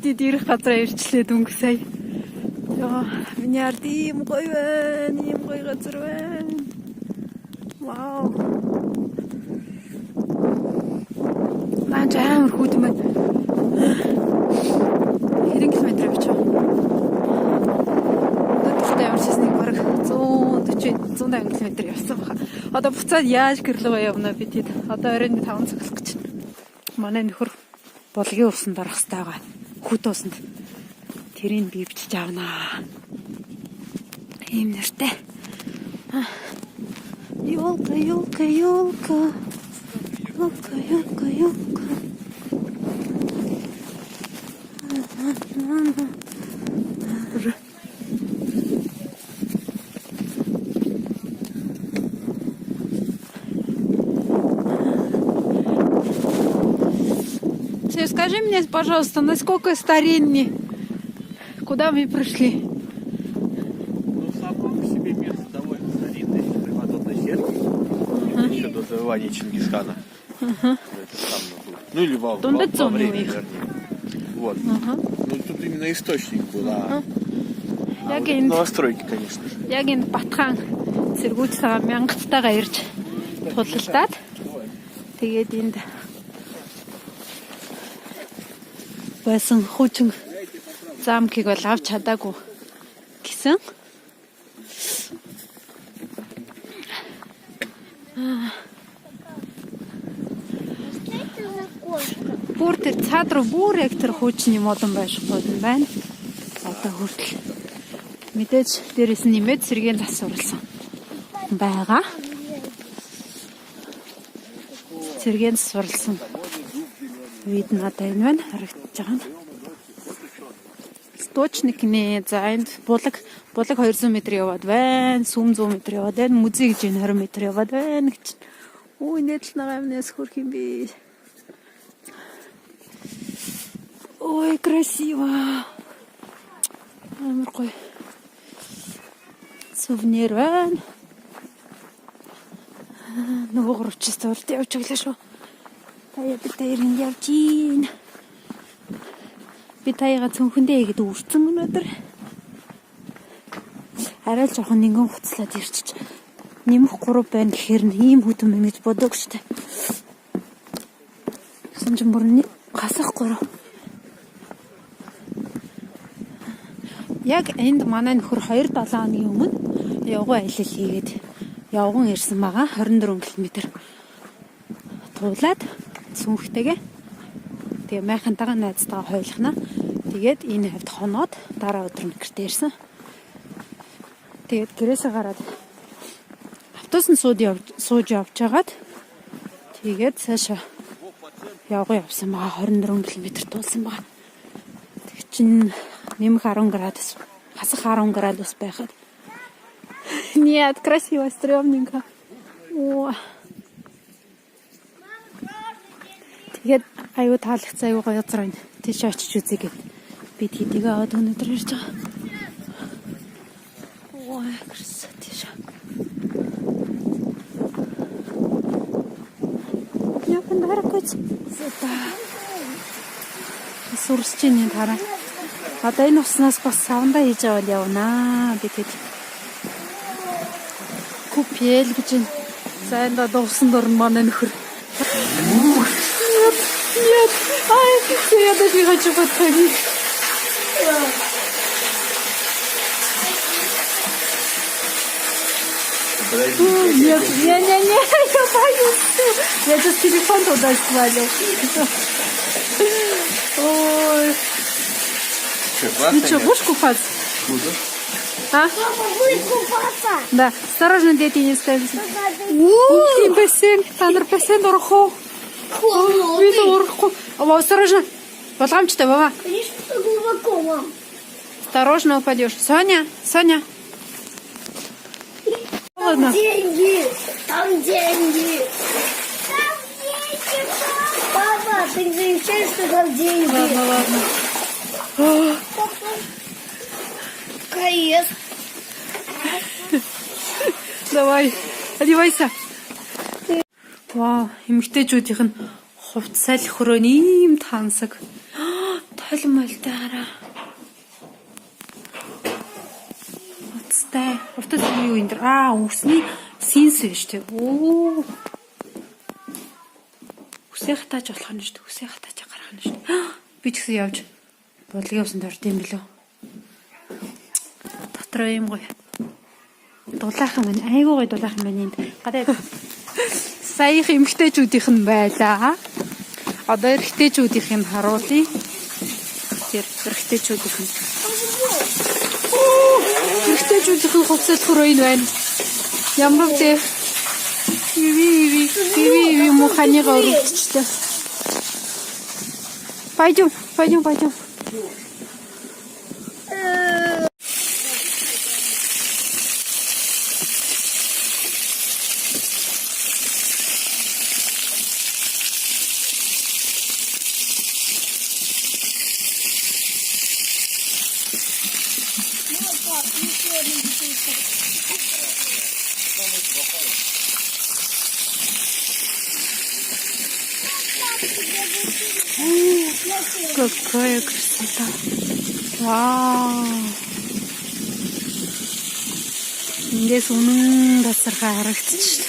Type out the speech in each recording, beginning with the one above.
Бидэд ирэх газараа ирчлээ дүнг сая. Яа, миний ард ийм гоё байна. Ийм гоё газар байна. Вау. Маань амар хүүт юм байна. Хэдэн километр явчих вэ? Өдөртөө явчихсан нэг бараг 150 км явсан баха. Одоо буцаад яаж гэрлөө явна би тэд. Одоо оройн 5 цаг болох гэж байна. Манай нөхөр булгийн усанд орох хэрэгтэй байгаа. Хүүт усанд. Тэрийг би бичиж авнаа. Ийм нэртэй. Ёлка, ёлка, ёлка. Ёлка, ёлка, ёлка. Скажи мне, пожалуйста, насколько старинный? Куда мы пришли? Ну, сам по себе место довольно старинное, приподобной сердце. Еще до завоевания Чингисхана. Это там был. Ну, или во время, вернее. Вот. Ну, тут именно источник был, а вот новостройки, конечно же. Яг энэ Батхан цэргүүцтэйгээ 1000-тайгаа ирж тулалдаад тэгээд энд байсан хүүчин замкийг бол авч чадаагүй гэсэн. Бүр тэр цаад руу бүр яг тэр хүүчний модон байшгүй байна. Одоо хүртэл мэдээж дээрээс нэмээд сэргийн засварласан байгаа. Сэргийн засварласан вид надад энэ байна харагдаж байгаа нь. Сточникний за энд булаг 200 м яваад байна. Сүм 100 м яваад байна. Музей гэж 20 м яваад байна гэж. Ой, нэтлнага амнаас хөрх юм би. Ой, красиво. Амар гоё. Сувнир байна. Нөгөө гурвчээс урд явж өглөө шүү. Таяа бид тэрэн явж гин. Би таяга цөнхөндөө ихэд үрцэн өнөдөр. Арай л жоохон нэгэн хуцлаад ирчих. Нэмэх 3 байна гэхээр ийм хөтөн юм гэж боддог штэ. Гэсэн чинь бүр гасах 3. Яг энд манай нөхөр 2-7 хоногийн өмнө явган аялал хийгээд явган ирсэн байгаа 24 км. Туулаад сүнхтэйгээ тэгээ майхантайгаа найзтайгаа хойлохнаа. Тэгээд энэ хавьд хоноод дараа өдөр нэртэй ирсэн. Тэгээд гэрээсээ гараад автобусанд сууж явж хагаад тэгээд цаашаа явсан байгаа 24 км туулсан байгаа. Тэг чин нэмэх 10 градус, хасах 10 градус байхад. Нет, красиво, стрёмненько. О. Тэгээд аюу таалагцсан аюу гоё газар байна. Тийш очиж үзье гэд. Би тэдийг аваад өнөдөр ирж байгаа. Ой, красотища. Я подаркать. Сюда. Сурсчиний тараа. Одоо энэ уснаас бас саванда хийж авал явнаа. Би тэд. Купел гэж байна. За энэ дуусан дурн манай нөхөр. Нет, ай, я даже не хочу подходить. Нет, не, я боюсь. Я сейчас телефон туда свалил. Ой. Ты что, будешь купаться? Буду. А? Папа будет купаться. Да, осторожно, дети не ставите. Ух ты, бассейн, Тандар, бассейн орхоо. Видно орхоо. Осторожно. Подламчатый, Вова. Конечно, глубоко, мам. Осторожно упадешь. Соня. Там Ладно. деньги. Там деньги. Папа, ты замечаешь, что там деньги? Ладно. Каес. Давай, одевайся. Вау, эмэгтэйчүүдийнх нь хувцсал хөрөөний ийм тансаг. холмолтаараа. Уцтай. Утас юу энэ? Үсний синс биш үү? Оо. Үсээ хатааж болох нь шүү дээ. Үсээ хатааж гарах нь шүү дээ. Би ч гэсэн явж бодлогын усанд орд юм билүү? Дотроо юм гоё. Дулаахан байна. Айгуу гоё дулаахан байна энд. Гадаа саях эмгтээчүүдийнх нь байлаа. Одоо эрэгтэйчүүдийнх нь харуулъя. Тэр эрэгтэйчүүдийнх нь. Эрэгтэйчүүдийнх нь хувцаслахөр энэ байна. Ямар вэ? Иви муханига урагчтай. Пойдем. Какая красота! Вау! Ингээс үнэн тасархай харагдчих.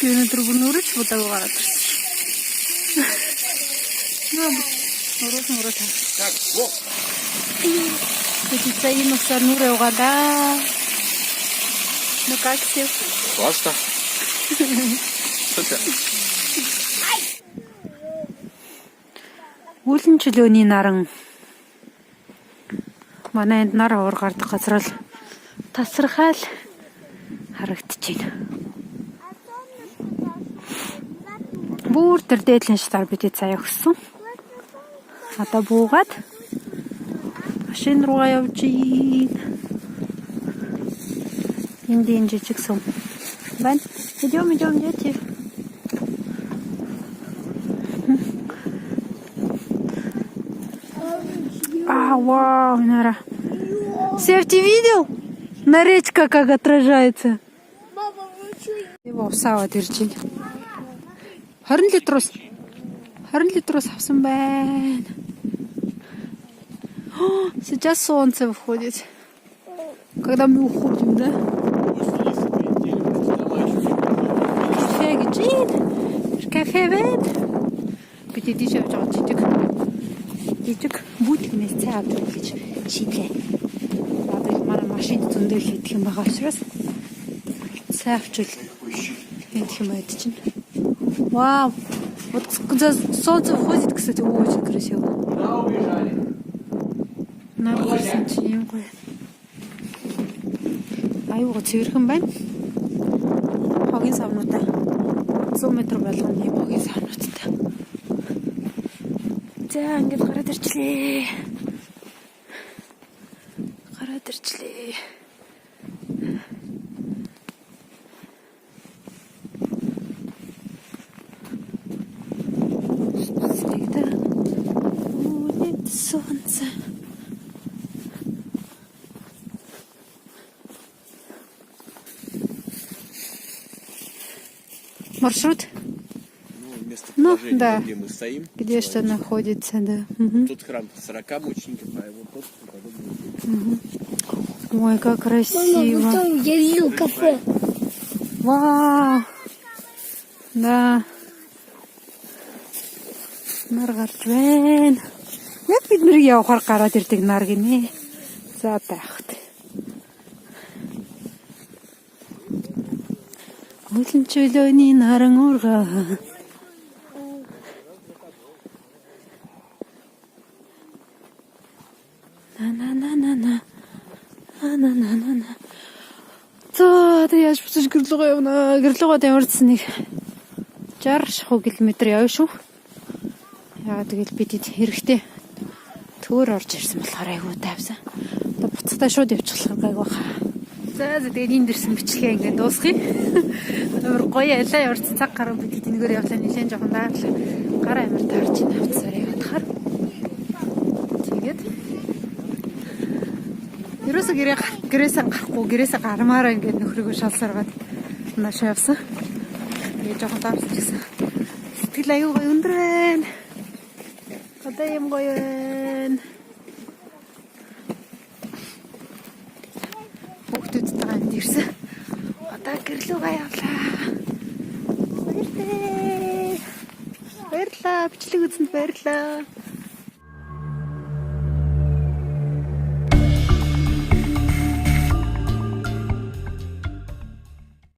Өнөөдөр бүр нүрэж будааг гараад ирсэн. Нуруу таа. Петица и носар нүрэ угаалаа. Ну как все? Классно. Супер. Үүлэн чөлөөний наран. Манай энд нар уур гардах газар л тасархаал харагдчихэв. Бүр тэр дээдлэн шатаар бид заяа өгсөн. Одоо буугаад машин руугаа явж ийн. Энд жижиг сум. Бан, идем, дети. Вау, Нара. Сев, ты видел? На речка как отражается. Его усаваад ирж байна. 20 литрус авсан байна. Сейчас солнце выходит. Когда мы уходим, да? Кафе гжин. Кафе вен. Петиди шавж байгаа жижиг бутик месте авдаг гэж шийдлээ. Одоо манай машин зөндөл хийх юм байгаа учраас цаавчул хийх юм байд чинь. Вау! Вот когда солнце выходит, кстати, очень красиво. Наргал юм гоё. Аюугаа цэвэрхэн байна. Хогийн савнуудаа 100 м болгоны юм хогийн савнуудтай. За ингэж гараад ирчлээ. Солнце. Маршрут? Местоположение, да. где мы стоим. Где что находится, да. Тут храм 40 мучеников, а его тут подобное. Ой, как красиво. Мама, там я видел кафе. Вау. Да. Нар гарч байна. Яг бидний явахаар гараад ирдэг нар гинэ. За байхт. Үүлэн чөлөөний наран уургаа. На. За тэг яаж буцаж гэрлүүгээ явна. Гэрлүүгээ дамжсан нэг 60 км явна шүү. Яа тэгэл бид хэрэгтэй төөр орж ирсэн болохоор айгуу тайвсан. Одоо буцалтаа шууд явчихлах гайгүй хаа. За тэгээд энд ирсэн бичлэгээ ингээд дуусгая. Амар гоё ялаа яварч цаг гараа бид энэгээр явлаа нэлээд жоохон дааглаа. Гараа амар таарч ин авцсаар явахаар. Тэгээд Ерөөсө гэрээсээ гарахгүй, гэрээсээ гармаараа ингээд нөхрийгөө шалсаргаад наашаа явсан. Тэгээ жоохон давсч гисэн. Сэтгэл аюу гоё өндөр байна. Одоо юм гоё байна. Хүүхдүүдтэй ганд ирсэн. Одоо гэрлүүгээ явлаа. Баярлалаа. Бичлэг үзэнд баярлалаа.